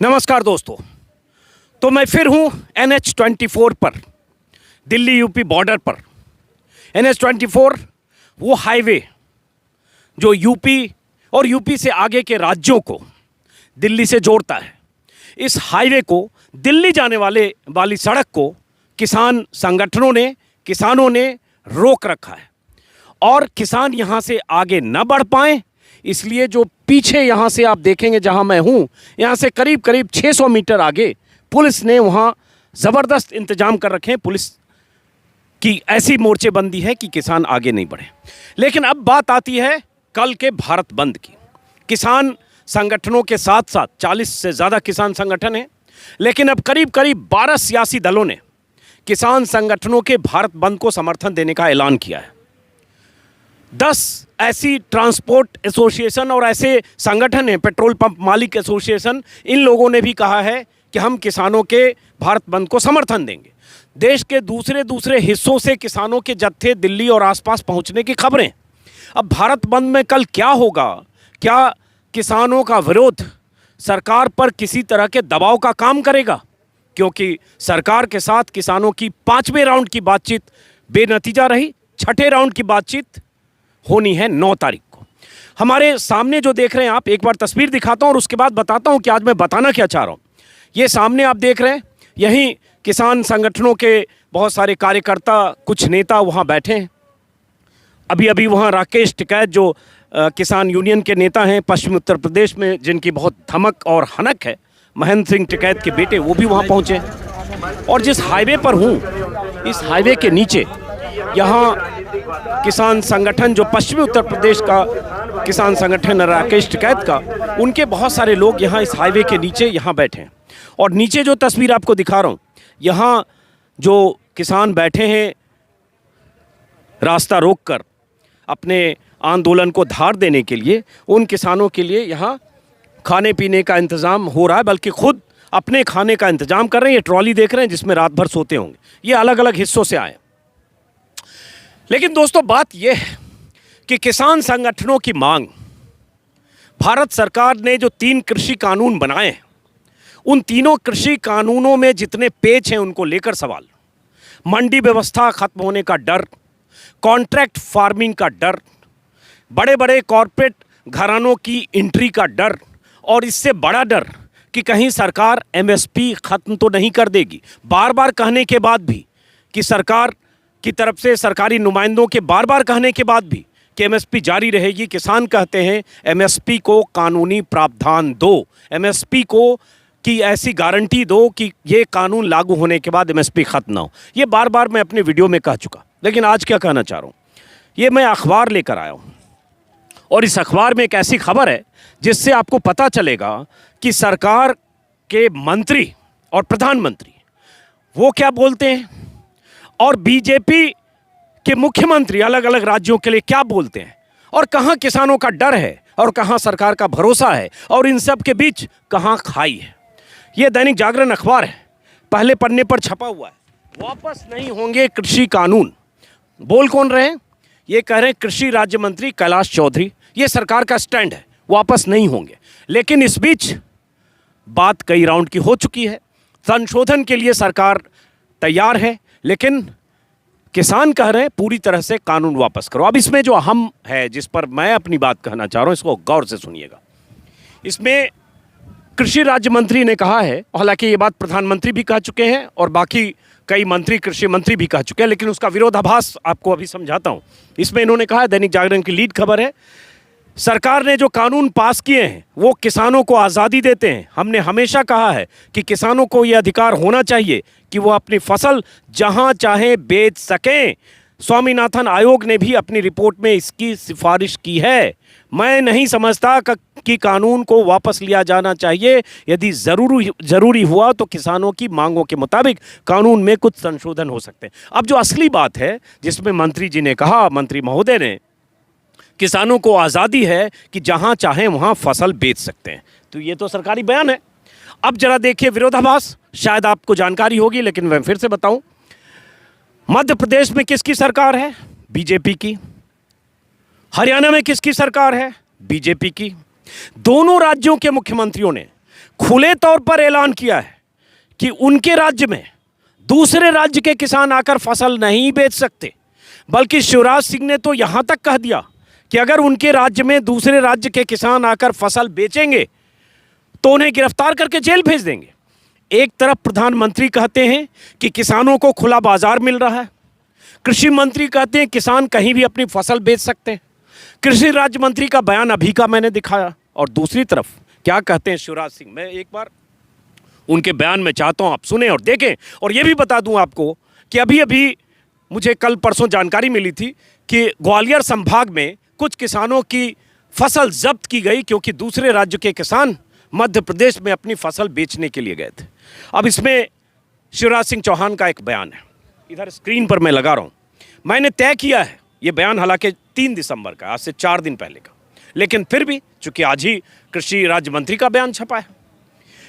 नमस्कार दोस्तों। तो मैं फिर हूं NH-24 पर, दिल्ली यूपी बॉर्डर पर। NH-24 वो हाईवे जो यूपी और यूपी से आगे के राज्यों को दिल्ली से जोड़ता है। इस हाईवे को, दिल्ली जाने वाली सड़क को किसान संगठनों ने, किसानों ने रोक रखा है और किसान यहाँ से आगे न बढ़ पाएं, इसलिए जो पीछे यहाँ से आप देखेंगे जहाँ मैं हूँ, यहाँ से करीब करीब 600 मीटर आगे पुलिस ने वहाँ ज़बरदस्त इंतजाम कर रखे हैं। पुलिस की ऐसी मोर्चेबंदी है कि किसान आगे नहीं बढ़े। लेकिन अब बात आती है कल के भारत बंद की। किसान संगठनों के साथ साथ 40 से ज़्यादा किसान संगठन हैं, लेकिन अब करीब करीब 12 सियासी दलों ने किसान संगठनों के भारत बंद को समर्थन देने का ऐलान किया है। 10 ऐसी ट्रांसपोर्ट एसोसिएशन और ऐसे संगठन हैं, पेट्रोल पंप मालिक एसोसिएशन, इन लोगों ने भी कहा है कि हम किसानों के भारत बंद को समर्थन देंगे। देश के दूसरे हिस्सों से किसानों के जत्थे दिल्ली और आसपास पहुंचने की खबरें। अब भारत बंद में कल क्या होगा? क्या किसानों का विरोध सरकार पर किसी तरह के दबाव का काम करेगा? क्योंकि सरकार के साथ किसानों की 5वें राउंड की बातचीत बेनतीजा रही। 6ठे राउंड की बातचीत होनी है 9 तारीख को। हमारे सामने जो देख रहे हैं आप, एक बार तस्वीर दिखाता हूं और उसके बाद बताता हूं कि आज मैं बताना क्या चाह रहा हूं। ये सामने आप देख रहे हैं, यहीं किसान संगठनों के बहुत सारे कार्यकर्ता, कुछ नेता वहां बैठे हैं। अभी वहां राकेश टिकैत जो किसान यूनियन के नेता हैं पश्चिमी उत्तर प्रदेश में, जिनकी बहुत धमक और हनक है, महेंद्र सिंह टिकैत के बेटे, वो भी वहां पहुंचे हैं। और जिस हाईवे पर हूं, इस हाईवे के नीचे यहाँ किसान संगठन जो पश्चिमी उत्तर प्रदेश का किसान संगठन राकेश टिकैत का, उनके बहुत सारे लोग यहाँ इस हाईवे के नीचे यहाँ बैठे हैं। और नीचे जो तस्वीर आपको दिखा रहा हूँ, यहाँ जो किसान बैठे हैं रास्ता रोककर अपने आंदोलन को धार देने के लिए, उन किसानों के लिए यहाँ खाने पीने का इंतज़ाम हो रहा है, बल्कि खुद अपने खाने का इंतज़ाम कर रहे हैं। ये ट्रॉली देख रहे हैं जिसमें रात भर सोते होंगे। ये अलग अलग हिस्सों से आए। लेकिन दोस्तों, बात यह है कि किसान संगठनों की मांग, भारत सरकार ने जो 3 कृषि कानून बनाए हैं, उन तीनों कृषि कानूनों में जितने पेच हैं उनको लेकर सवाल। मंडी व्यवस्था खत्म होने का डर, कॉन्ट्रैक्ट फार्मिंग का डर, बड़े बड़े कॉरपोरेट घरानों की एंट्री का डर, और इससे बड़ा डर कि कहीं सरकार MSP खत्म तो नहीं कर देगी। बार बार कहने के बाद भी, कि सरकार की तरफ से सरकारी नुमाइंदों के बार बार कहने के बाद भी कि MSP जारी रहेगी। किसान कहते हैं MSP को कानूनी प्रावधान दो, MSP को की ऐसी गारंटी दो कि ये कानून लागू होने के बाद MSP खत्म ना हो। ये बार बार मैं अपने वीडियो में कह चुका, लेकिन आज क्या कहना चाह रहा हूँ, ये मैं अखबार लेकर आया हूँ और इस अखबार में एक ऐसी खबर है जिससे आपको पता चलेगा कि सरकार के मंत्री और प्रधानमंत्री वो क्या बोलते हैं और बीजेपी के मुख्यमंत्री अलग अलग राज्यों के लिए क्या बोलते हैं, और कहाँ किसानों का डर है और कहाँ सरकार का भरोसा है, और इन सब के बीच कहाँ खाई है। ये दैनिक जागरण अखबार है, पहले पन्ने पर छपा हुआ है। वापस नहीं होंगे कृषि कानून। बोल कौन रहे हैं? ये कह रहे हैं कृषि राज्य मंत्री कैलाश चौधरी। ये सरकार का स्टैंड है, वापस नहीं होंगे। लेकिन इस बीच बात कई राउंड की हो चुकी है। संशोधन के लिए सरकार तैयार है, लेकिन किसान कह रहे हैं पूरी तरह से कानून वापस करो। अब इसमें जो अहम है, जिस पर मैं अपनी बात कहना चाह रहा हूं, इसको गौर से सुनिएगा। इसमें कृषि राज्य मंत्री ने कहा है, हालांकि ये बात प्रधानमंत्री भी कह चुके हैं और बाकी कई मंत्री, कृषि मंत्री भी कह चुके हैं, लेकिन उसका विरोधाभास आपको अभी समझाता हूं। इसमें इन्होंने कहा है, दैनिक जागरण की लीड खबर है, सरकार ने जो कानून पास किए हैं वो किसानों को आज़ादी देते हैं। हमने हमेशा कहा है कि किसानों को ये अधिकार होना चाहिए कि वो अपनी फसल जहां चाहे बेच सकें। स्वामीनाथन आयोग ने भी अपनी रिपोर्ट में इसकी सिफारिश की है। मैं नहीं समझता कि कानून को वापस लिया जाना चाहिए। यदि ज़रूरी हुआ तो किसानों की मांगों के मुताबिक कानून में कुछ संशोधन हो सकते हैं। अब जो असली बात है, जिसमें मंत्री जी ने कहा, मंत्री महोदय ने, किसानों को आज़ादी है कि जहां चाहें वहां फसल बेच सकते हैं, तो ये तो सरकारी बयान है। अब जरा देखिए विरोधाभास, शायद आपको जानकारी होगी लेकिन मैं फिर से बताऊं। मध्य प्रदेश में किसकी सरकार है? बीजेपी की। हरियाणा में किसकी सरकार है? बीजेपी की। दोनों राज्यों के मुख्यमंत्रियों ने खुले तौर पर ऐलान किया है कि उनके राज्य में दूसरे राज्य के किसान आकर फसल नहीं बेच सकते, बल्कि शिवराज सिंह ने तो यहां तक कह दिया कि अगर उनके राज्य में दूसरे राज्य के किसान आकर फसल बेचेंगे तो उन्हें गिरफ्तार करके जेल भेज देंगे। एक तरफ प्रधानमंत्री कहते हैं कि किसानों को खुला बाजार मिल रहा है, कृषि मंत्री कहते हैं किसान कहीं भी अपनी फसल बेच सकते हैं, कृषि राज्य मंत्री का बयान अभी का मैंने दिखाया, और दूसरी तरफ क्या कहते हैं शिवराज सिंह। मैं एक बार उनके बयान में चाहता हूं आप सुने और देखें। और ये भी बता दूं आपको कि अभी अभी मुझे कल परसों जानकारी मिली थी कि ग्वालियर संभाग में कुछ किसानों की फसल जब्त की गई क्योंकि दूसरे राज्य के किसान मध्य प्रदेश में अपनी फसल बेचने के लिए गए थे। अब इसमें शिवराज सिंह चौहान का एक बयान है, इधर स्क्रीन पर मैं लगा रहा हूँ। मैंने तय किया है, ये बयान हालांकि 3 दिसंबर का, आज से 4 दिन पहले का, लेकिन फिर भी चूंकि आज ही कृषि राज्य मंत्री का बयान छपा है,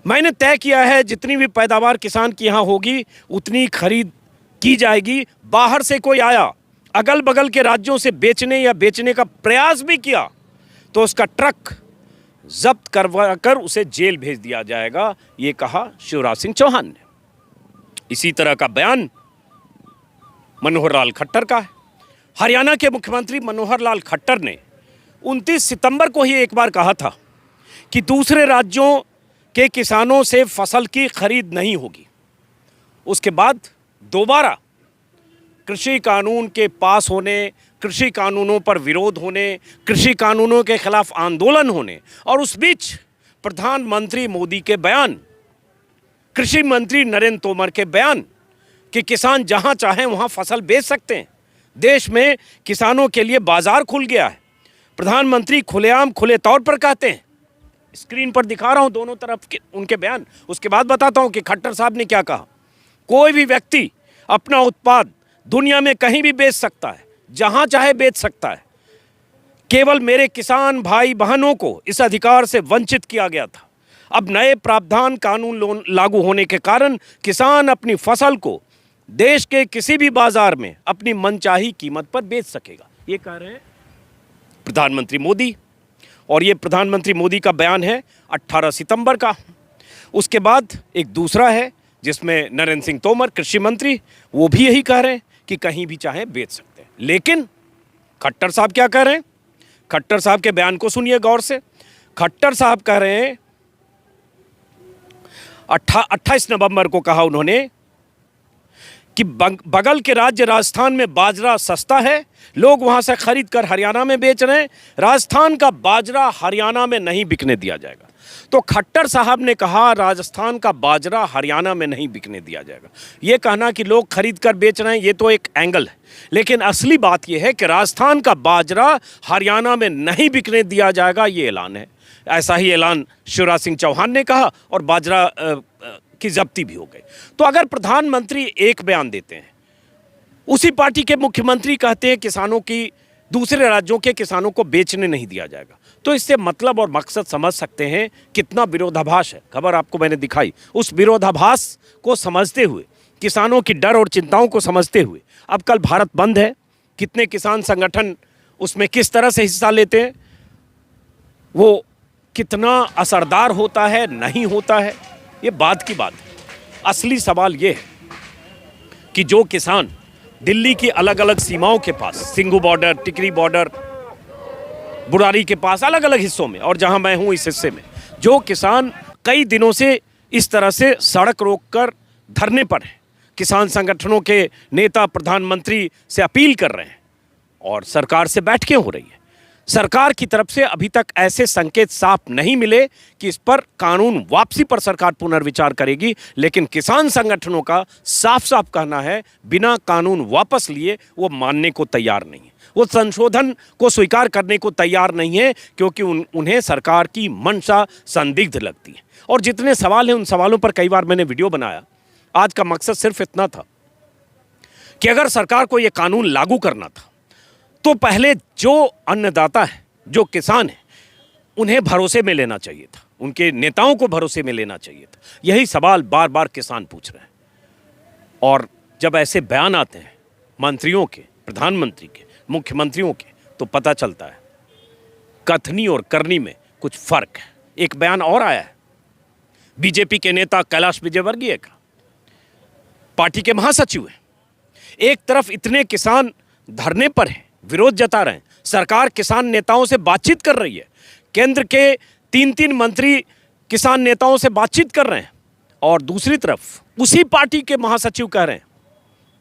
मैंने तय किया है जितनी भी पैदावार किसान की यहाँ होगी उतनी खरीद की जाएगी। बाहर से कोई आया, अगल बगल के राज्यों से बेचने या बेचने का प्रयास भी किया तो उसका ट्रक जब्त करवा कर उसे जेल भेज दिया जाएगा, ये कहा शिवराज सिंह चौहान ने। इसी तरह का बयान मनोहर लाल खट्टर का है। हरियाणा के मुख्यमंत्री मनोहर लाल खट्टर ने 29 सितंबर को ही एक बार कहा था कि दूसरे राज्यों के किसानों से फसल की खरीद नहीं होगी। उसके बाद दोबारा कृषि कानून के पास होने, कृषि कानूनों पर विरोध होने, कृषि कानूनों के खिलाफ आंदोलन होने, और उस बीच प्रधानमंत्री मोदी के बयान, कृषि मंत्री नरेंद्र तोमर के बयान कि किसान जहां चाहें वहां फसल बेच सकते हैं, देश में किसानों के लिए बाजार खुल गया है। प्रधानमंत्री खुलेआम खुले तौर पर कहते हैं, स्क्रीन पर दिखा रहा हूं दोनों तरफ के उनके बयान। उसके बाद बताता हूं कि खट्टर साहब ने क्या कहा। कोई भी व्यक्ति अपना उत्पाद दुनिया में कहीं भी बेच सकता है, जहां चाहे बेच सकता है। केवल मेरे किसान भाई बहनों को इस अधिकार से वंचित किया गया था। अब नए प्रावधान कानून लागू होने के कारण किसान अपनी फसल को देश के किसी भी बाजार में अपनी मनचाही कीमत पर बेच सकेगा, ये कह रहे हैं प्रधानमंत्री मोदी। और ये प्रधानमंत्री मोदी का बयान है 18 सितंबर का। उसके बाद एक दूसरा है जिसमें नरेंद्र सिंह तोमर कृषि मंत्री, वो भी यही कह रहे हैं कि कहीं भी चाहे बेच सकते हैं। लेकिन खट्टर साहब क्या कह रहे हैं, खट्टर साहब के बयान को सुनिए गौर से। खट्टर साहब कह रहे हैं 28 नवंबर को कहा उन्होंने कि बगल के राज्य राजस्थान में बाजरा सस्ता है, लोग वहां से खरीद कर हरियाणा में बेच रहे हैं, राजस्थान का बाजरा हरियाणा में नहीं बिकने दिया जाएगा। तो खट्टर साहब ने कहा राजस्थान का बाजरा हरियाणा में नहीं बिकने दिया जाएगा। ये कहना कि लोग खरीद कर बेच रहे हैं, ये तो एक एंगल है, लेकिन असली बात यह है कि राजस्थान का बाजरा हरियाणा में नहीं बिकने दिया जाएगा, ये ऐलान है। ऐसा ही ऐलान शिवराज सिंह चौहान ने कहा और बाजरा की जब्ती भी हो गई। तो अगर प्रधानमंत्री एक बयान देते हैं, उसी पार्टी के मुख्यमंत्री कहते हैं किसानों की, दूसरे राज्यों के किसानों को बेचने नहीं दिया जाएगा, तो इससे मतलब और मकसद समझ सकते हैं कितना विरोधाभास है। खबर आपको मैंने दिखाई, उस विरोधाभास को समझते हुए, किसानों की डर और चिंताओं को समझते हुए, अब कल भारत बंद है, कितने किसान संगठन उसमें किस तरह से हिस्सा लेते हैं, वो कितना असरदार होता है नहीं होता है, ये बात की बात है। असली सवाल ये है कि जो किसान दिल्ली की अलग अलग सीमाओं के पास, सिंघू बॉर्डर, टिकरी बॉर्डर, बुरारी के पास, अलग अलग हिस्सों में, और जहां मैं हूं इस हिस्से में, जो किसान कई दिनों से इस तरह से सड़क रोककर धरने पर हैं, किसान संगठनों के नेता प्रधानमंत्री से अपील कर रहे हैं और सरकार से बैठकें हो रही है। सरकार की तरफ से अभी तक ऐसे संकेत साफ नहीं मिले कि इस पर कानून वापसी पर सरकार पुनर्विचार करेगी, लेकिन किसान संगठनों का साफ साफ कहना है बिना कानून वापस लिए वो मानने को तैयार नहीं है, वो संशोधन को स्वीकार करने को तैयार नहीं है, क्योंकि उन्हें सरकार की मंशा संदिग्ध लगती है। और जितने सवाल हैं उन सवालों पर कई बार मैंने वीडियो बनाया। आज का मकसद सिर्फ इतना था कि अगर सरकार को ये कानून लागू करना था तो पहले जो अन्नदाता है, जो किसान है, उन्हें भरोसे में लेना चाहिए था, उनके नेताओं को भरोसे में लेना चाहिए था। यही सवाल बार बार किसान पूछ रहे हैं। और जब ऐसे बयान आते हैं मंत्रियों के, प्रधानमंत्री के, मुख्यमंत्रियों के, तो पता चलता है कथनी और करनी में कुछ फर्क है। एक बयान और आया है बीजेपी के नेता कैलाश विजयवर्गीय का, पार्टी के महासचिव हैं। एक तरफ इतने किसान धरने पर हैं, विरोध जता रहे हैं, सरकार किसान नेताओं से बातचीत कर रही है, केंद्र के 3-3 मंत्री किसान नेताओं से बातचीत कर रहे हैं, और दूसरी तरफ उसी पार्टी के महासचिव कह रहे हैं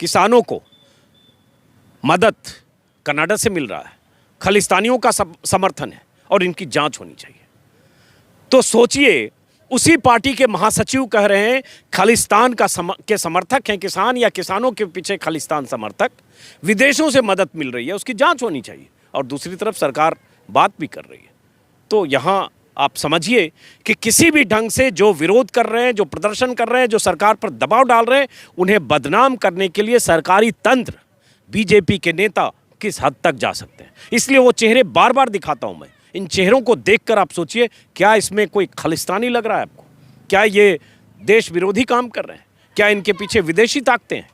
किसानों को मदद कनाडा से मिल रहा है, खालिस्तानियों का समर्थन है और इनकी जांच होनी चाहिए। तो सोचिए, उसी पार्टी के महासचिव कह रहे हैं खालिस्तान के समर्थक हैं किसान, या किसानों के पीछे खालिस्तान समर्थक, विदेशों से मदद मिल रही है, उसकी जांच होनी चाहिए, और दूसरी तरफ सरकार बात भी कर रही है। तो यहाँ आप समझिए कि किसी भी ढंग से जो विरोध कर रहे हैं, जो प्रदर्शन कर रहे हैं, जो सरकार पर दबाव डाल रहे हैं, उन्हें बदनाम करने के लिए सरकारी तंत्र, बीजेपी के नेता किस हद तक जा सकते हैं। इसलिए वो चेहरे बार बार दिखाता हूं मैं। इन चेहरों को देखकर आप सोचिए, क्या इसमें कोई खालिस्तानी लग रहा है आपको? क्या ये देश विरोधी काम कर रहे हैं? क्या इनके पीछे विदेशी ताकतें हैं?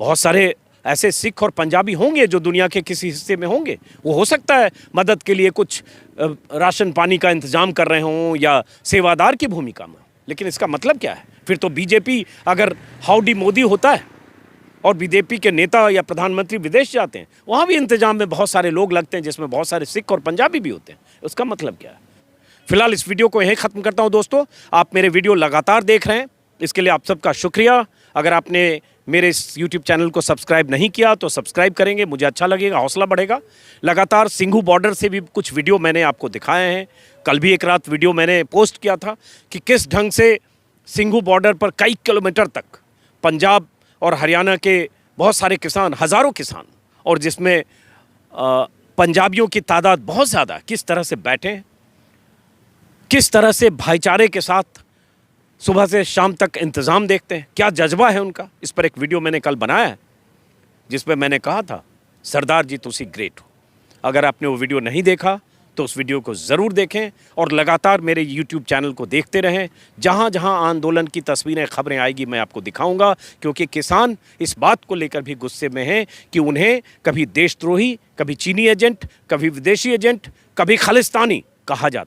बहुत सारे ऐसे सिख और पंजाबी होंगे जो दुनिया के किसी हिस्से में होंगे, वो हो सकता है मदद के लिए कुछ राशन पानी का इंतजाम कर रहे हों या सेवादार की भूमिका में। लेकिन इसका मतलब क्या है? फिर तो बीजेपी अगर हाउडी मोदी होता है और बीजेपी के नेता या प्रधानमंत्री विदेश जाते हैं, वहाँ भी इंतजाम में बहुत सारे लोग लगते हैं, जिसमें बहुत सारे सिख और पंजाबी भी होते हैं। उसका मतलब क्या है? फिलहाल इस वीडियो को यहीं ख़त्म करता हूँ दोस्तों। आप मेरे वीडियो लगातार देख रहे हैं, इसके लिए आप सबका शुक्रिया। अगर आपने मेरे इस YouTube चैनल को सब्सक्राइब नहीं किया तो सब्सक्राइब करेंगे, मुझे अच्छा लगेगा, हौसला बढ़ेगा। लगातार सिंघू बॉर्डर से भी कुछ वीडियो मैंने आपको दिखाए हैं। कल भी एक रात वीडियो मैंने पोस्ट किया था कि किस ढंग से सिंघू बॉर्डर पर कई किलोमीटर तक पंजाब और हरियाणा के बहुत सारे किसान, हज़ारों किसान, और जिसमें पंजाबियों की तादाद बहुत ज़्यादा, किस तरह से बैठे हैं, किस तरह से भाईचारे के साथ सुबह से शाम तक इंतज़ाम देखते हैं, क्या जज्बा है उनका। इस पर एक वीडियो मैंने कल बनाया है जिसमें मैंने कहा था सरदार जी तुसी ग्रेट हो। अगर आपने वो वीडियो नहीं देखा तो उस वीडियो को ज़रूर देखें और लगातार मेरे YouTube चैनल को देखते रहें। जहाँ जहाँ आंदोलन की तस्वीरें, खबरें आएगी मैं आपको दिखाऊंगा, क्योंकि किसान इस बात को लेकर भी गुस्से में हैं कि उन्हें कभी देशद्रोही, कभी चीनी एजेंट, कभी विदेशी एजेंट, कभी खालिस्तानी कहा जाता।